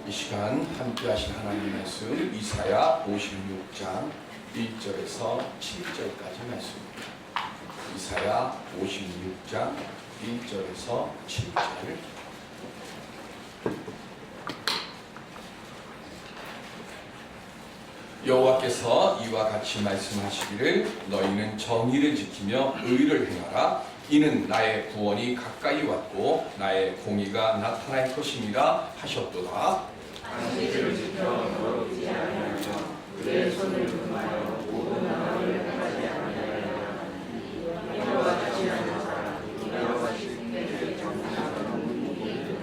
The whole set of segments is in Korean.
이 시간 함께 하신 하나님 말씀 이사야 56장 1절에서 7절까지 말씀입니다. 이사야 56장 1절에서 7절. 여호와께서 이와 같이 말씀하시기를 너희는 정의를 지키며 의를 행하라. 이는 나의 구원이 가까이 왔고 나의 공의가 나타날 것임이라 하셨도다. 안식일을 지켜 더럽히지 아니하며 그의 손을 금하여 모든 나라를 행하지 아니하여 이와 같이 하는 사람 이와 같이 생명을 정상하는 분이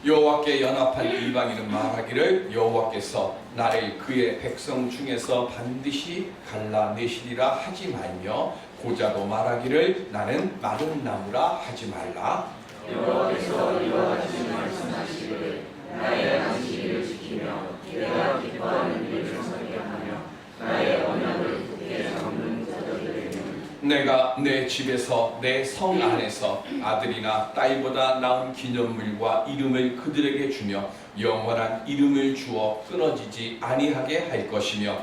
여호와께 연합한 이방인은 말하기를 여호와께서 나를 그의 백성 중에서 반드시 갈라내시리라 하지 말며 고자도 말하기를 나는 마른 나무라 하지 말라. 여호와께서 이와 같이 말씀하시기를 나의 안식일을 지키며 내가 기뻐하는 일을 성경하며 나의 언약을 굳게 잡는 자들에게는 내가 내 집에서 내 성 안에서 아들이나 딸보다 나은 기념물과 이름을 그들에게 주며 영원한 이름을 주어 끊어지지 아니하게 할 것이며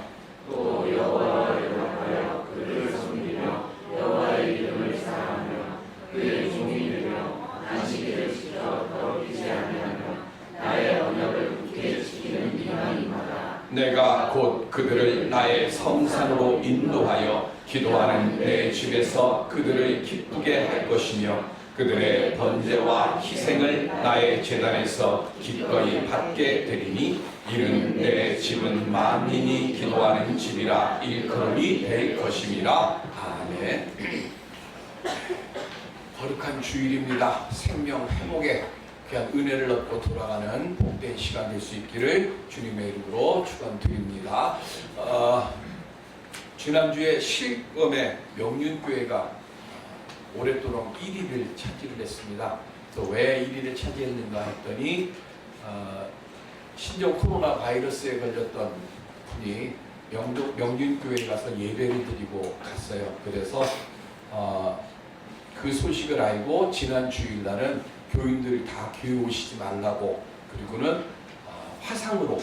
또 여호와를 영화하여 그를 섬기며 여호와의 이름을 사랑하며 그의 종이 되며 안식일을 지켜 더럽히지 아니하며 나의 언약을 굳게 지키는 이방인마다 내가 곧 그들을 나의 성산으로 인도하여 기도하는 내 집에서 그들을 기쁘게 할 것이며 그들의 번제와 희생을 나의 제단에서 기꺼이 받게 되리니 이는 내 집은 만민이 기도하는 집이라 일컬음이 될 것임이라. 아멘. 거룩한 주일입니다. 생명 회복에 귀한 은혜를 얻고 돌아가는 복된 시간 될 수 있기를 주님의 이름으로 축원드립니다. 지난주에 실검의 명륜교회가 오랫도록 1위를 차지를 했습니다. 또 왜 1위를 차지했는가 했더니 신종 코로나 바이러스에 걸렸던 분이 명륜교회에 가서 예배를 드리고 갔어요. 그래서 그 소식을 알고 지난 주일날은 교인들이 다 교회 오시지 말라고, 그리고는 화상으로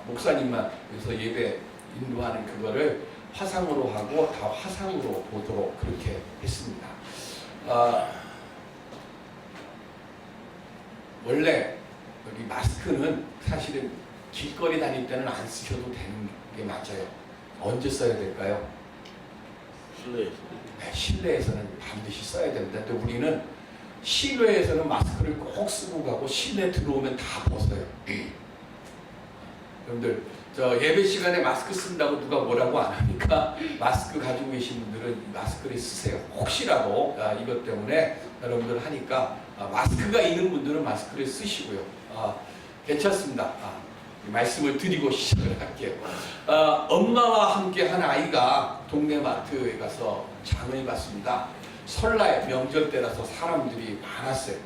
목사님만 그래서 예배 인도하는 그거를 화상으로 하고 다 화상으로 보도록 그렇게 했습니다. 원래 여기 마스크는 사실은 길거리 다닐 때는 안 쓰셔도 되는 게 맞아요. 언제 써야 될까요? 실내에서. 네, 실내에서는 반드시 써야 됩니다. 근데 우리는 실외에서는 마스크를 꼭 쓰고 가고 실내 들어오면 다 벗어요. 여러분들 저 예배 시간에 마스크 쓴다고 누가 뭐라고 안 하니까 마스크 가지고 계신 분들은 마스크를 쓰세요. 혹시라도 이것 때문에 여러분들 하니까 마스크가 있는 분들은 마스크를 쓰시고요. 괜찮습니다. 말씀을 드리고 시작을 할게요. 엄마와 함께 한 아이가 동네 마트에 가서 장을 봤습니다. 설날 명절 때라서 사람들이 많았어요.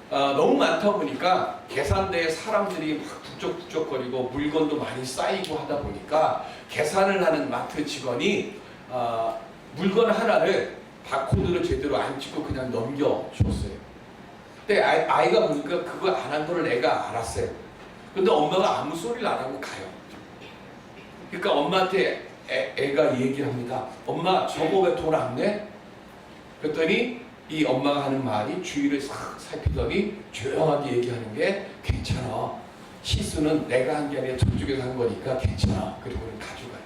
너무 많다 보니까 계산대에 사람들이 막 북적북적거리고 물건도 많이 쌓이고 하다 보니까 계산을 하는 마트 직원이 물건 하나를 바코드를 제대로 안 찍고 그냥 넘겨줬어요. 근데 아이가 보니까 그거 안 한 거를 애가 알았어요. 근데 엄마가 아무 소리를 안 하고 가요. 그러니까 엄마한테 애가 얘기를 합니다. 엄마 저거 왜 돈 안 내? 그랬더니 이 엄마가 하는 말이 주위를 싹 살피더니 조용하게 얘기하는 게 괜찮아. 실수는 내가 한 게 아니라 저쪽에서 한 거니까 괜찮아. 그리고는 가져가요.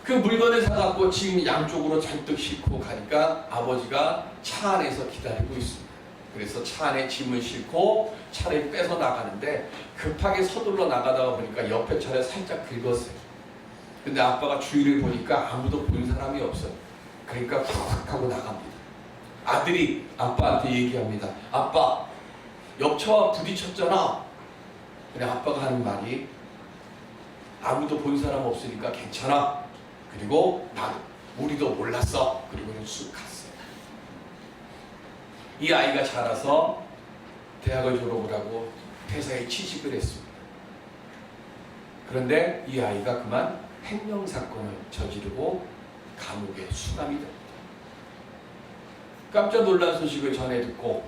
그 물건을 사갖고 지금 양쪽으로 잔뜩 싣고 가니까 아버지가 차 안에서 기다리고 있습니다. 그래서 차 안에 짐을 싣고 차를 빼서 나가는데 급하게 서둘러 나가다가 보니까 옆에 차를 살짝 긁었어요. 근데 아빠가 주위를 보니까 아무도 본 사람이 없어요. 그러니까 팍 하고 나갑니다. 아들이 아빠한테 얘기합니다. 아빠, 옆차와 부딪혔잖아. 근데 아빠가 하는 말이 아무도 본 사람 없으니까 괜찮아. 그리고 우리도 몰랐어. 그리고는 쑥 갔어요. 이 아이가 자라서 대학을 졸업을 하고 회사에 취직을 했습니다. 그런데 이 아이가 그만 횡령사건을 저지르고 감옥에 수감이 됩니다. 깜짝 놀란 소식을 전해 듣고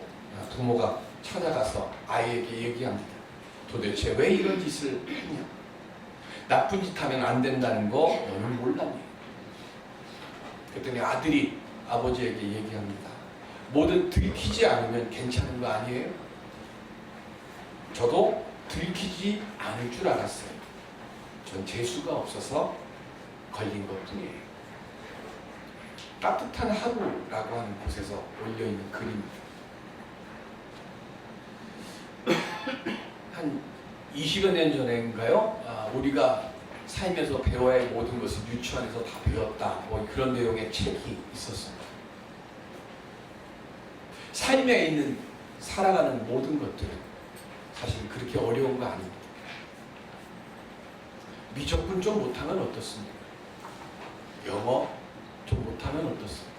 부모가 찾아가서 아이에게 얘기합니다. 도대체 왜 이런 짓을 했냐? 나쁜 짓 하면 안 된다는 거 너는 몰랐니? 그랬더니 아들이 아버지에게 얘기합니다. 뭐든 들키지 않으면 괜찮은 거 아니에요? 저도 들키지 않을 줄 알았어요. 전 재수가 없어서 걸린 것뿐이에요. 따뜻한 하루라고 하는 곳에서 올려있는 글입니다. 한 20여 년 전인가요? 우리가 살면서 배워야 할 모든 것을 유치원에서 다 배웠다. 뭐 그런 내용의 책이 있었습니다. 삶에 있는 살아가는 모든 것들은 사실 그렇게 어려운 거 아닙니다. 미적분 좀 못하면 어떻습니까? 영어 좀 못하면 어떻습니까?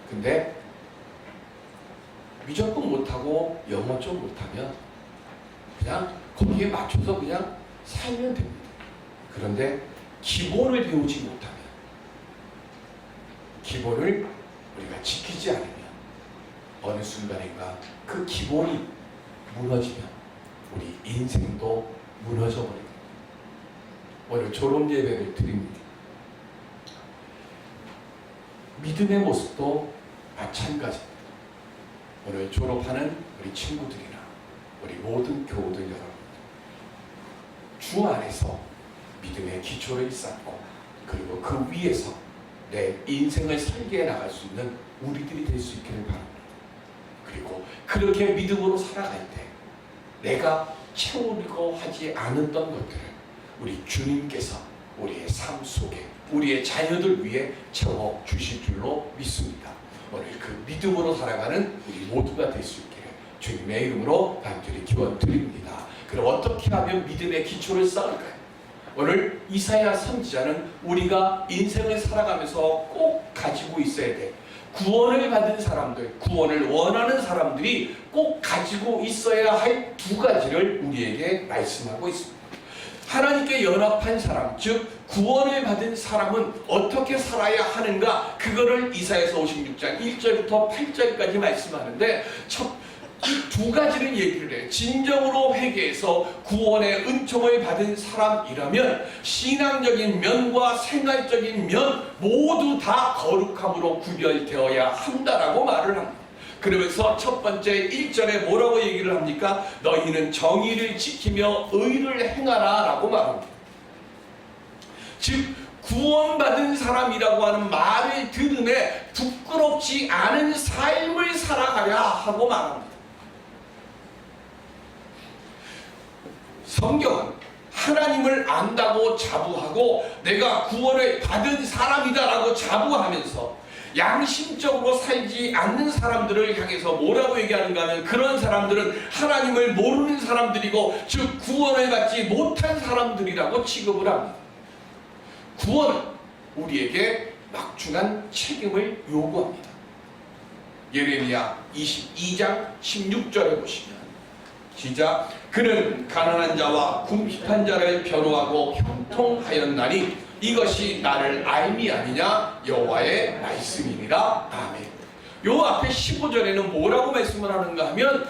근데 미적분 못하고 영어 좀 못하면 그냥 거기에 맞춰서 그냥 살면 됩니다. 그런데 기본을 배우지 못하면, 기본을 우리가 지키지 않으면 어느 순간인가 그 기본이 무너지면 우리 인생도 무너져 버립니다. 오늘 졸업 예배를 드립니다. 믿음의 모습도 마찬가지입니다. 오늘 졸업하는 우리 친구들이나 우리 모든 교우들 여러분, 주 안에서 믿음의 기초를 쌓고 그리고 그 위에서 내 인생을 설계해 나갈 수 있는 우리들이 될 수 있기를 바랍니다. 그리고 그렇게 믿음으로 살아갈 때 내가 채우려고 하지 않았던 것들을 우리 주님께서 우리의 삶 속에 우리의 자녀들 위해 채워 주실 줄로 믿습니다. 오늘 그 믿음으로 살아가는 우리 모두가 될 수 있기를 주님의 이름으로 간절히 기원드립니다. 그럼 어떻게 하면 믿음의 기초를 쌓을까요? 오늘 이사야 선지자는 우리가 인생을 살아가면서 꼭 가지고 있어야 돼. 구원을 받은 사람들, 구원을 원하는 사람들이 꼭 가지고 있어야 할 두 가지를 우리에게 말씀하고 있습니다. 하나님께 연합한 사람, 즉 구원을 받은 사람은 어떻게 살아야 하는가, 그거를 이사야서 56장 1절부터 8절까지 말씀하는데 이 두 가지를 얘기를 해요. 진정으로 회개해서 구원의 은총을 받은 사람이라면 신앙적인 면과 생활적인 면 모두 다 거룩함으로 구별되어야 한다라고 말을 합니다. 그러면서 첫 번째 1절에 뭐라고 얘기를 합니까? 너희는 정의를 지키며 의를 행하라 라고 말합니다. 즉 구원받은 사람이라고 하는 말을 들음에 부끄럽지 않은 삶을 살아가야 하고 말합니다. 성경은 하나님을 안다고 자부하고 내가 구원을 받은 사람이다라고 자부하면서 양심적으로 살지 않는 사람들을 향해서 뭐라고 얘기하는가 하면 그런 사람들은 하나님을 모르는 사람들이고 즉 구원을 받지 못한 사람들이라고 취급을 합니다. 구원은 우리에게 막중한 책임을 요구합니다. 예레미야 22장 16절에 보시면 시작. 그는 가난한 자와 궁핍한 자를 변호하고 형통하였나니 이것이 나를 알미 아니냐 여호와의 말씀이니라. 아멘. 요 앞에 15절에는 뭐라고 말씀을 하는가 하면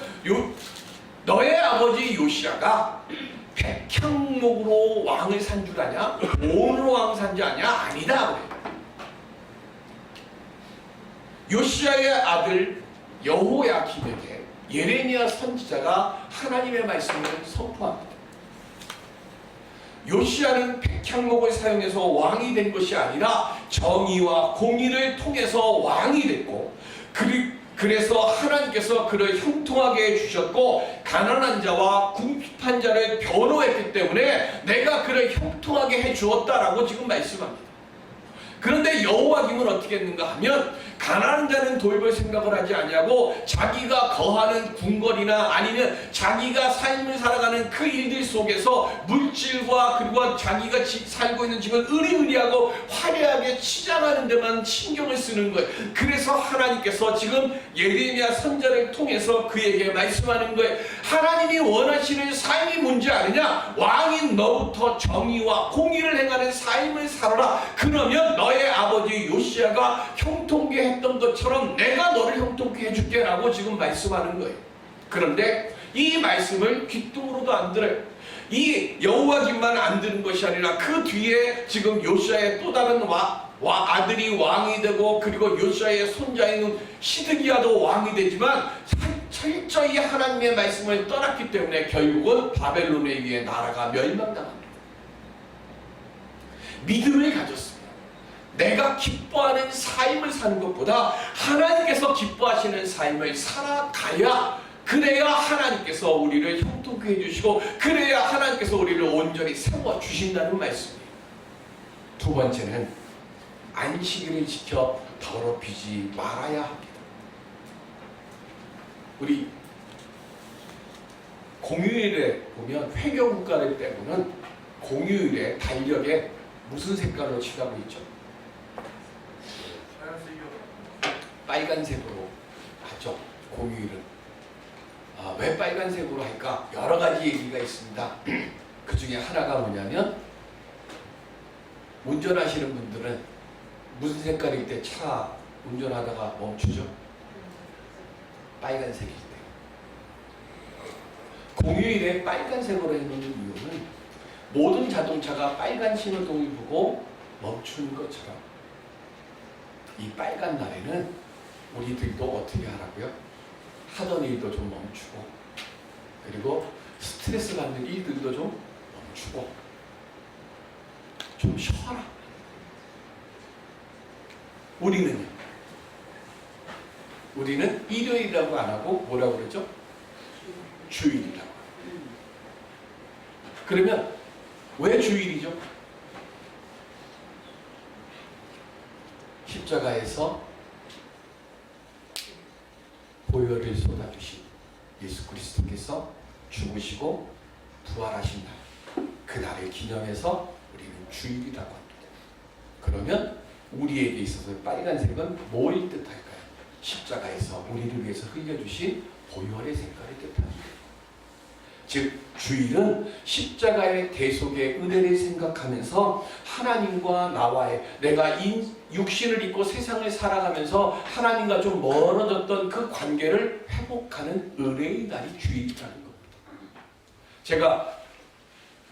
너의 아버지 요시야가 백향목으로 왕을 산 줄 아냐? 돈으로 왕 산 줄 아냐? 아니다 그래. 요시야의 아들 여호야김에게 예레미야 선지자가 하나님의 말씀을 선포합니다. 요시야는 백향목을 사용해서 왕이 된 것이 아니라 정의와 공의를 통해서 왕이 됐고 그래서 하나님께서 그를 형통하게 해주셨고 가난한 자와 궁핍한 자를 변호했기 때문에 내가 그를 형통하게 해주었다라고 지금 말씀합니다. 그런데 여호야김은 어떻게 했는가 하면 가난한 자는 돌볼 생각을 하지 아니하고 자기가 거하는 궁궐이나 아니면 자기가 삶을 살아가는 그 일들 속에서 물질과 그리고 자기가 살고 있는 집을 으리으리하고 화려하게 치장하는 데만 신경을 쓰는 거예요. 그래서 하나님께서 지금 예레미야 선지자를 통해서 그에게 말씀하는 거예요. 하나님이 원하시는 삶이 뭔지 아느냐? 왕인 너부터 정의와 공의를 행하는 삶을 살아라. 그러면 너의 아버지 요시야 요시야가 형통케 했던 것처럼 내가 너를 형통케 해줄게 라고 지금 말씀하는 거예요. 그런데 이 말씀을 귀뚱으로도 안 들어요. 이 여호와김만 안 듣는 것이 아니라 그 뒤에 지금 요시야의 또 다른 아들이 왕이 되고, 그리고 요시야의 손자인 시드기야도 왕이 되지만 철저히 하나님의 말씀을 떠났기 때문에 결국은 바벨론에 의해 나라가 멸망당합니다. 믿음을 가졌습니다. 내가 기뻐하는 삶을 사는 것보다 하나님께서 기뻐하시는 삶을 살아가야, 그래야 하나님께서 우리를 형통케 해주시고, 그래야 하나님께서 우리를 온전히 세워주신다는 말씀이에요. 두 번째는 안식일을 지켜 더럽히지 말아야 합니다. 우리 공휴일에 보면 회교 국가를 빼고는 공휴일에 달력에 무슨 색깔로 칠하고 있죠? 빨간색으로 하죠. 공휴일은. 왜 빨간색으로 할까? 여러 가지 얘기가 있습니다. 그 중에 하나가 뭐냐면, 운전하시는 분들은 무슨 색깔일 때 차 운전하다가 멈추죠? 빨간색일 때. 공휴일에 빨간색으로 해놓는 이유는 모든 자동차가 빨간 신호등을 보고 멈추는 것처럼 이 빨간 날에는 우리들도 어떻게 하라고요? 하던 일도 좀 멈추고, 그리고 스트레스 받는 일들도 좀 멈추고 좀 쉬어라. 우리는 일요일이라고 안 하고 뭐라고 그러죠? 주일이라고. 그러면 왜 주일이죠? 십자가에서 보혈을 쏟아주신 예수 그리스도께서 죽으시고 부활하신 날, 그 날을 기념해서 우리는 주일이라고 합니다. 그러면 우리에게 있어서 빨간색은 뭘 뜻할까요? 십자가에서 우리를 위해서 흘려주신 보혈의 색깔을 뜻합니다. 즉 주일은 십자가의 대속의 은혜를 생각하면서 하나님과 나와의, 내가 육신을 입고 세상을 살아가면서 하나님과 좀 멀어졌던 그 관계를 회복하는 은혜의 날이 주일이라는 겁니다. 제가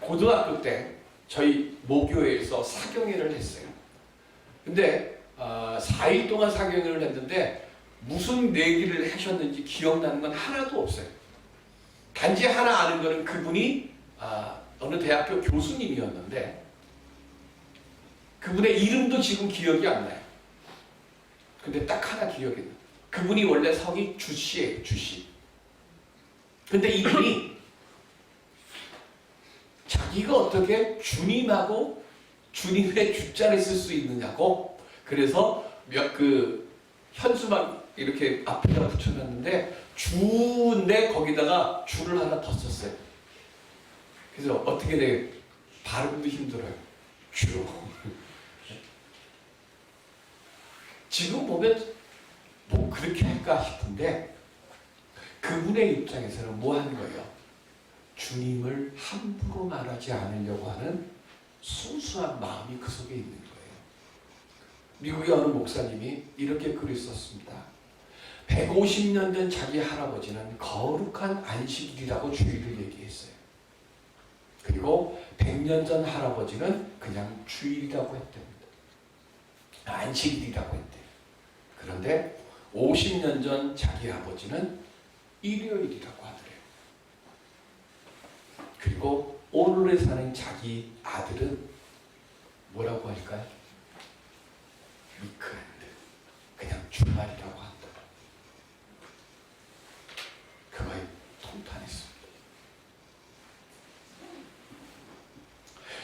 고등학교 때 저희 모교회에서 사경회를 했어요. 근데 4일 동안 사경회를 했는데 무슨 내기를 하셨는지 기억나는 건 하나도 없어요. 단지 하나 아는 거는 그분이 어느 대학교 교수님이었는데 그분의 이름도 지금 기억이 안 나요. 근데 딱 하나 기억이 나요. 그분이 원래 성이 주씨예요. 주씨. 근데 이분이 자기가 어떻게 주님하고 주님의 주자를 쓸 수 있느냐고, 그래서 현수막 이렇게 앞에다 붙여놨는데 주인데 거기다가 줄을 하나 더 썼어요. 그래서 어떻게 돼? 발음도 힘들어요. 주. 지금 보면 뭐 그렇게 할까 싶은데 그분의 입장에서는 뭐 하는 거예요? 주님을 함부로 말하지 않으려고 하는 순수한 마음이 그 속에 있는 거예요. 미국의 어느 목사님이 이렇게 글을 썼습니다. 150년 된 자기 할아버지는 거룩한 안식일이라고 주일을 얘기했어요. 그리고 100년 전 할아버지는 그냥 주일이라고 했답니다. 안식일이라고 했대요. 그런데 50년 전 자기 아버지는 일요일이라고 하더래요. 그리고 오늘에 사는 자기 아들은 뭐라고 할까요? 위크엔드, 그냥 주말이라고 한다. 그거에 통탄했습니다.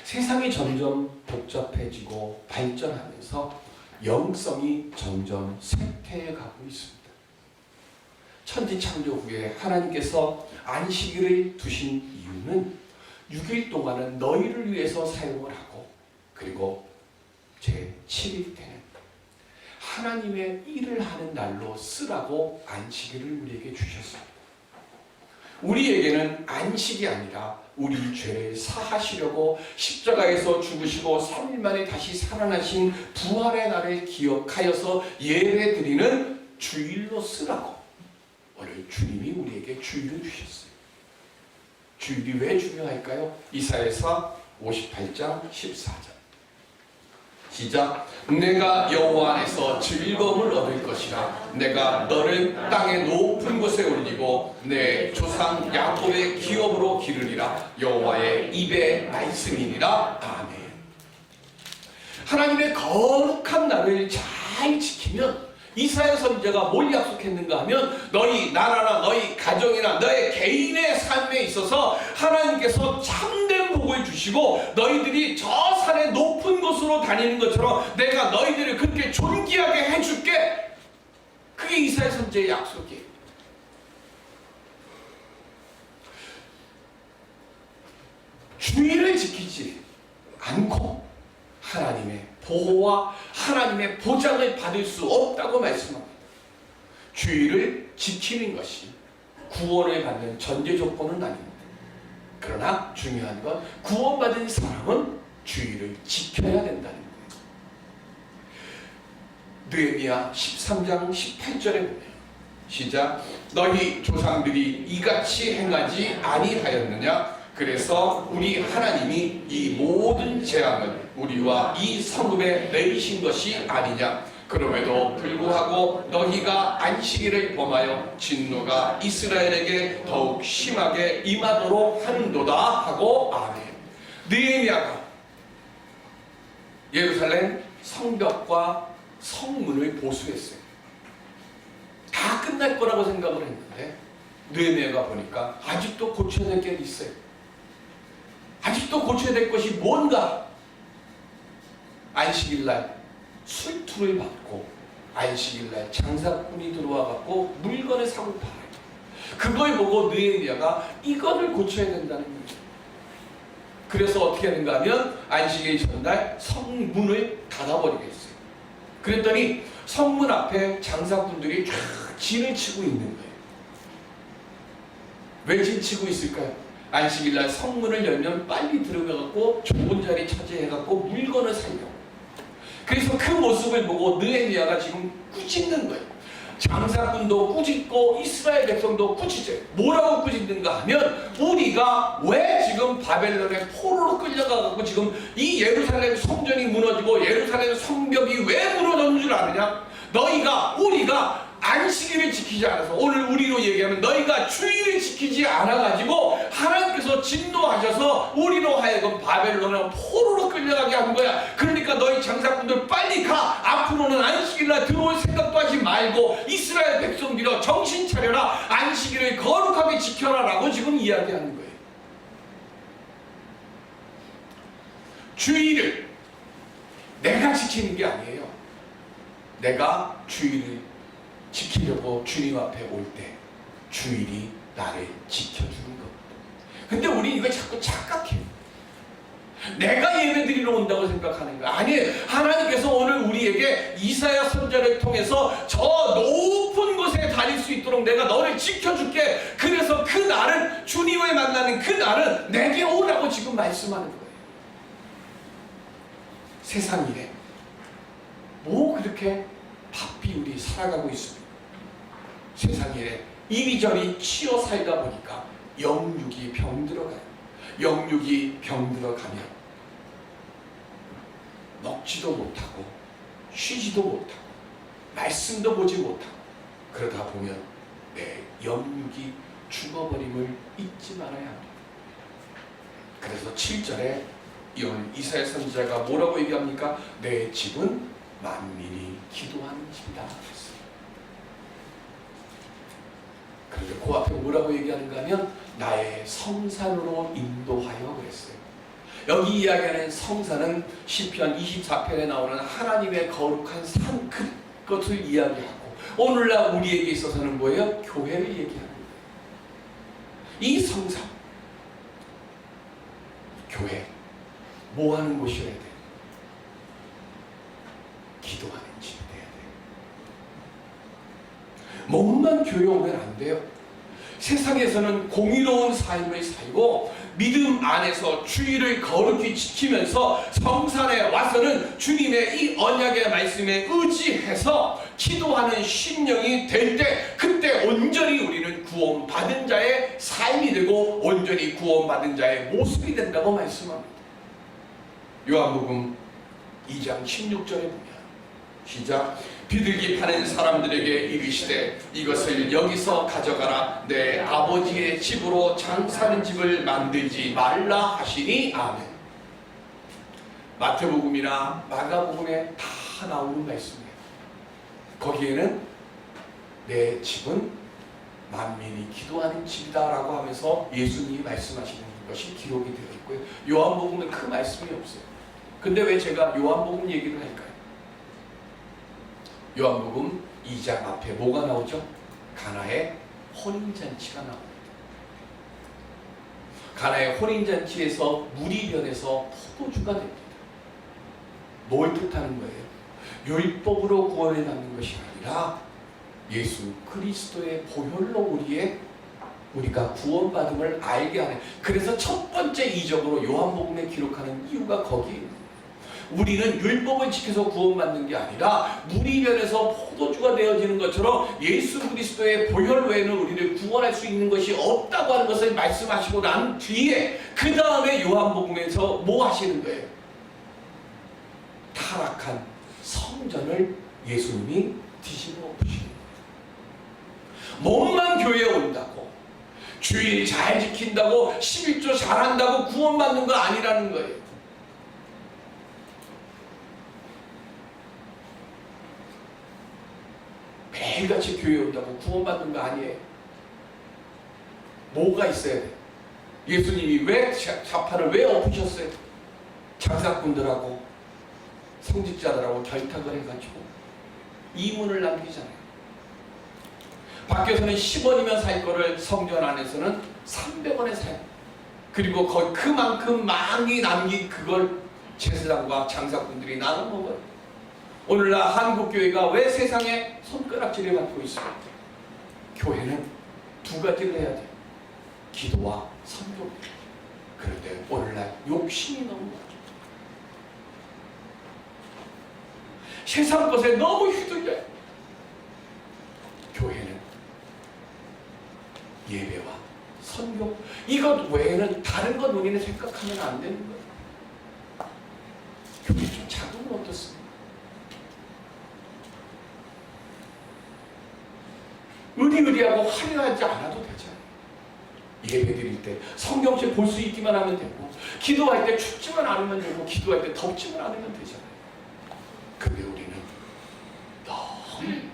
세상이 점점 복잡해지고 발전하면서 영성이 점점 쇠퇴해가고 있습니다. 천지창조 후에 하나님께서 안식일을 두신 이유는 6일 동안은 너희를 위해서 사용을 하고, 그리고 제7일 때는 하나님의 일을 하는 날로 쓰라고 안식일을 우리에게 주셨습니다. 우리에게는 안식이 아니라 우리 죄를 사하시려고 십자가에서 죽으시고 3일 만에 다시 살아나신 부활의 날을 기억하여서 예배드리는 주일로 쓰라고 오늘 주님이 우리에게 주일을 주셨어요. 주일이 왜 중요할까요? 이사야서 58장 14절 시작. 내가 여호와 안에서 즐거움을 얻을 것이라. 내가 너를 땅의 높은 곳에 올리고 내 조상 야곱의 기업으로 기르리라. 여호와의 입의 말씀이니라. 아멘. 하나님의 거룩한 날을 잘 지키면 이사야 선지자가 뭘 약속했는가 하면 너희 나라나 너희 가정이나 너의 개인의 삶에 있어서 하나님께서 참된 복을 주시고 너희들이 저 산의 높은 곳으로 다니는 것처럼 내가 너희들을 그렇게 존귀하게 해줄게. 그게 이사야 선지자의 약속이에요. 주의를 지키지 않고 하나님의 보호와 하나님의 보장을 받을 수 없다고 말씀합니다. 주의를 지키는 것이 구원을 받는 전제 조건은 아닙니다. 그러나 중요한 건 구원받은 사람은 주의를 지켜야 된다는 거예요. 느헤미야 13장 18절에 보면 시작. 너희 조상들이 이같이 행하지 아니하였느냐? 그래서 우리 하나님이 이 모든 재앙을 우리와 이 성읍에 내리신 것이 아니냐. 그럼에도 불구하고 너희가 안식일을 범하여 진노가 이스라엘에게 더욱 심하게 임하도록 하는도다 하고 아멘. 느헤미야가 예루살렘 성벽과 성문을 보수했어요. 다 끝날 거라고 생각을 했는데 느헤미야가 보니까 아직도 고쳐야 될 게 있어요. 아직도 고쳐야 될 것이 뭔가? 안식일날 술투를 받고 안식일날 장사꾼이 들어와 갖고 물건을 사고 팔아요. 그걸 보고 느헤미야가 이거를 고쳐야 된다는 거죠. 그래서 어떻게 하는가 하면 안식일 전날 성문을 닫아버리겠어요. 그랬더니 성문 앞에 장사꾼들이 쫙 진을 치고 있는 거예요. 왜 진 치고 있을까요? 안식일날 성문을 열면 빨리 들어가갖고 좋은 자리 차지해갖고 물건을 살려고. 그래서 그 모습을 보고 느헤미야가 지금 꾸짖는 거예요. 장사꾼도 꾸짖고 이스라엘 백성도 꾸짖어요. 뭐라고 꾸짖는가 하면 우리가 왜 지금 바벨론의 포로로 끌려가갖고 지금 이 예루살렘 성전이 무너지고 예루살렘 성벽이 왜 무너졌는 줄 아느냐? 우리가 안식일을 지키지 않아서, 오늘 우리로 얘기하면 너희가 주일을 지키지 않아가지고 하나님께서 진노하셔서 우리로 하여금 바벨론의 포로로 끌려가게 한 거야. 그러니까 너희 장사꾼들 빨리 가. 앞으로는 안식일날 들어올 생각도 하지 말고 이스라엘 백성들아 정신 차려라. 안식일을 거룩하게 지켜라 라고 지금 이야기하는 거예요. 주일을 내가 지키는 게 아니에요. 내가 주일을 지키려고 주님 앞에 올 때 주일이 나를 지켜주는 겁니다. 근데 우리 이거 자꾸 착각해요. 내가 예배드리러 온다고 생각하는 거야. 아니, 하나님께서 오늘 우리에게 이사야 선지자를 통해서 저 높은 곳에 다닐 수 있도록 내가 너를 지켜줄게. 그래서 그 날은, 주님을 만나는 그 날은 내게 오라고 지금 말씀하는 거예요. 세상 일에 뭐 그렇게 바삐 우리 살아가고 있습니다. 세상 일에 이리저리 치여 살다 보니까 영육이 병들어가요. 영육이 병들어가면 먹지도 못하고 쉬지도 못하고 말씀도 보지 못하고 그러다 보면 내 영육이 죽어버림을 잊지 말아야 합니다. 그래서 7절에 이사야 선지자가 뭐라고 얘기합니까? 내 집은 만민이 기도하는 집이다. 그리고 그 앞에 뭐라고 얘기하는가 하면 나의 성산으로 인도하여 그랬어요. 여기 이야기하는 성산은 시편 24편에 나오는 하나님의 거룩한 산 그것을 이야기하고 오늘날 우리에게 있어서는 뭐예요? 교회를 얘기하는 거예요. 이 성산, 교회 뭐 하는 곳이어야 돼? 기도하는 집이 돼야 돼. 몸만 교회 오면 안 돼요. 세상에서는 공의로운 삶을 살고 믿음 안에서 주의를 거룩히 지키면서 성산에 와서는 주님의 이 언약의 말씀에 의지해서 기도하는 심령이 될 때, 그때 온전히 우리는 구원받은 자의 삶이 되고 온전히 구원받은 자의 모습이 된다고 말씀합니다. 요한복음 2장 16절에 보면 시작. 비둘기 파는 사람들에게 이르시되 이것을 여기서 가져가라. 내 아버지의 집으로 장사하는 집을 만들지 말라 하시니. 아멘. 마태복음이나 마가복음에 다 나오는 말씀이에요. 거기에는 내 집은 만민이 기도하는 집이다 라고 하면서 예수님이 말씀하시는 것이 기록이 되어 있고요. 요한복음은 그 말씀이 없어요. 근데 왜 제가 요한복음 얘기를 할까요? 요한복음 2장 앞에 뭐가 나오죠? 가나의 혼인잔치가 나옵니다. 가나의 혼인잔치에서 물이 변해서 포도주가 됩니다. 뭘 뜻하는 거예요? 율법으로 구원을 받는 것이 아니라 예수 그리스도의 보혈로 우리가 구원받음을 알게 하는, 그래서 첫 번째 이적으로 요한복음에 기록하는 이유가 거기에요. 우리는 율법을 지켜서 구원받는 게 아니라 물이 변해서 포도주가 되어지는 것처럼 예수 그리스도의 보혈 외에는 우리를 구원할 수 있는 것이 없다고 하는 것을 말씀하시고 난 뒤에 그 다음에 요한복음에서 뭐 하시는 거예요? 타락한 성전을 예수님이 뒤집어 엎으시는 거예요. 몸만 교회에 온다고, 주일 잘 지킨다고, 11조 잘한다고 구원받는 거 아니라는 거예요. 매일같이 교회에 온다고 구원받는 거 아니에요. 뭐가 있어야 돼? 예수님이 왜 좌판을 왜 엎으셨어요? 장사꾼들하고 성직자들하고 결탁을 해가지고 이문을 남기잖아요. 밖에서는 10원이면 살 거를 성전 안에서는 300원에 사요. 그리고 거의 그만큼 많이 남긴 그걸 제사장과 장사꾼들이 나눠 먹어요. 오늘날 한국교회가 왜 세상에 손가락질을 받고 있습니까? 교회는 두 가지를 해야 돼요. 기도와 선교. 그런데 오늘날 욕심이 너무 많아요. 세상 것에 너무 휘둘려요. 교회는 예배와 선교, 이것 외에는 다른 것 우리는 생각하면 안 되는 거예요. 교회 좀 작으면 어떻습니까? 의리의리하고 화려하지 않아도 되잖아요. 예배 드릴 때 성경책 볼 수 있기만 하면 되고, 기도할 때 춥지만 않으면 되고, 기도할 때 덥지만 않으면 되잖아요. 근데 우리는 너무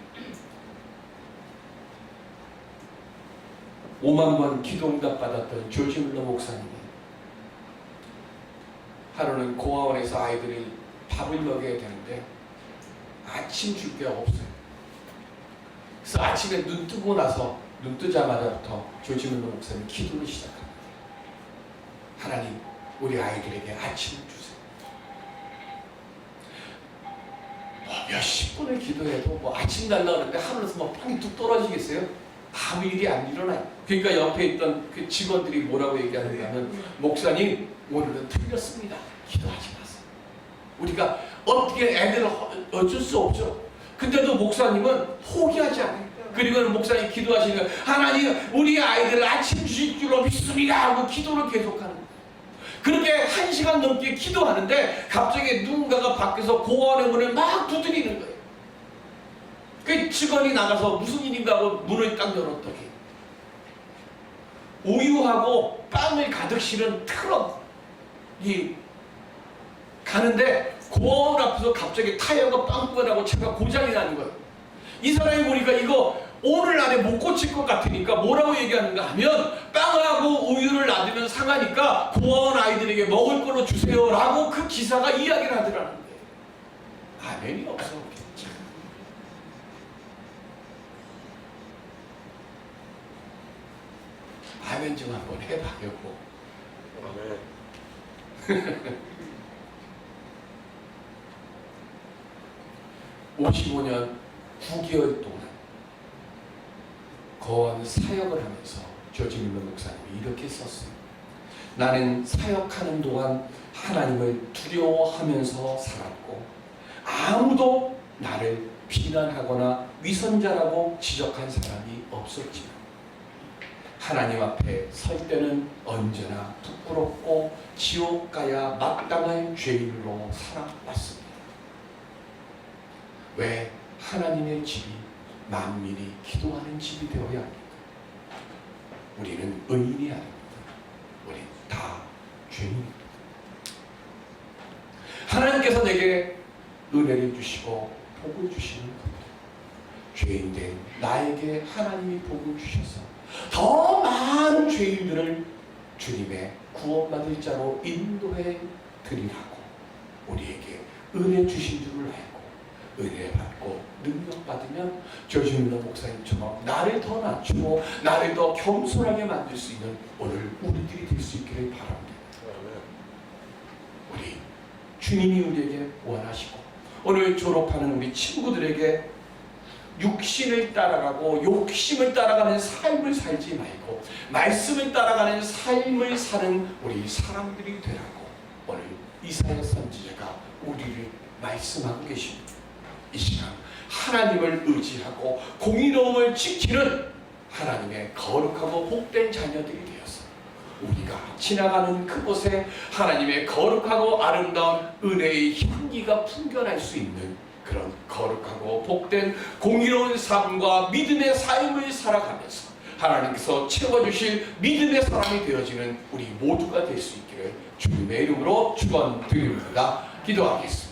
5만 번 기도응답 받았던 조지 물러 목사님이 하루는 고아원에서 아이들이 밥을 먹여야 되는데 아침 줄 게 없어요. 그래서 아침에 눈 뜨고 나서, 눈 뜨자마자부터 조지 물러 목사님이 기도를 시작합니다. 하나님, 우리 아이들에게 아침을 주세요. 몇십 분을 기도해도 뭐 아침 달라 그러는데 하늘에서 뭐 빵이 뚝 떨어지겠어요? 아무 일이 안 일어나요. 그러니까 옆에 있던 그 직원들이 뭐라고 얘기하는가 하면, 목사님, 오늘은 틀렸습니다. 기도하지 마세요. 우리가 어떻게 애들을 어쩔 수 없죠. 근데도 목사님은 포기하지 않아요. 그리고는 목사님 기도하시는 거예요. 하나님, 우리 아이들을 아침 주실 줄로 믿습니다 하고 기도를 계속하는 거예요. 그렇게 1시간 넘게 기도하는데 갑자기 누군가가 밖에서 고아원의 문을 막 두드리는 거예요. 그 직원이 나가서 무슨 일인가 하고 문을 딱 열었더니 우유하고 빵을 가득 실은 트럭이 가는데 고아원 앞에서 갑자기 타이어가 빵꾸가 나고 차가 고장이 나는 거예요. 이 사람이 보니까 이거 오늘 안에 못 고칠 것 같으니까 뭐라고 얘기하는가 하면, 빵하고 우유를 놔두면 상하니까 고아원 아이들에게 먹을 걸로 주세요 라고 그 기사가 이야기를 하더라는 거예요. 아멘이 없어. 아멘 좀 한번 해봐요. 아멘. 55년 9개월 동안 거원 사역을 하면서 조지 밀러 목사님이 이렇게 썼어요. 나는 사역하는 동안 하나님을 두려워하면서 살았고 아무도 나를 비난하거나 위선자라고 지적한 사람이 없었지만 하나님 앞에 설 때는 언제나 부끄럽고 지옥 가야 마땅한 죄인으로 살아왔습니다. 왜 하나님의 집이 만민이 기도하는 집이 되어야 합니까? 우리는 의인이 아닙니다. 우리 다 죄인입니다. 하나님께서 내게 은혜를 주시고 복을 주시는 겁니다. 죄인된 나에게 하나님이 복을 주셔서 더 많은 죄인들을 주님의 구원받을 자로 인도해 드리라고 우리에게 은혜 주신 줄을 알고 은혜 받고 능력 받으면 조준일러 목사님처럼 나를 더 낮추고 나를 더 겸손하게 만들 수 있는 오늘 우리들이 될 수 있기를 바랍니다. 우리 주님이 우리에게 원하시고 오늘 졸업하는 우리 친구들에게 육신을 따라가고 욕심을 따라가는 삶을 살지 말고 말씀을 따라가는 삶을 사는 우리 사람들이 되라고 오늘 이사야 선지자가 우리를 말씀하고 계십니다. 이 시간 하나님을 의지하고 공의로움을 지키는 하나님의 거룩하고 복된 자녀들이 되어서 우리가 지나가는 그곳에 하나님의 거룩하고 아름다운 은혜의 향기가 풍겨날 수 있는 그런 거룩하고 복된 공의로운 삶과 믿음의 삶을 살아가면서 하나님께서 채워주실 믿음의 사람이 되어지는 우리 모두가 될 수 있기를 주님의 이름으로 축원드립니다. 기도하겠습니다.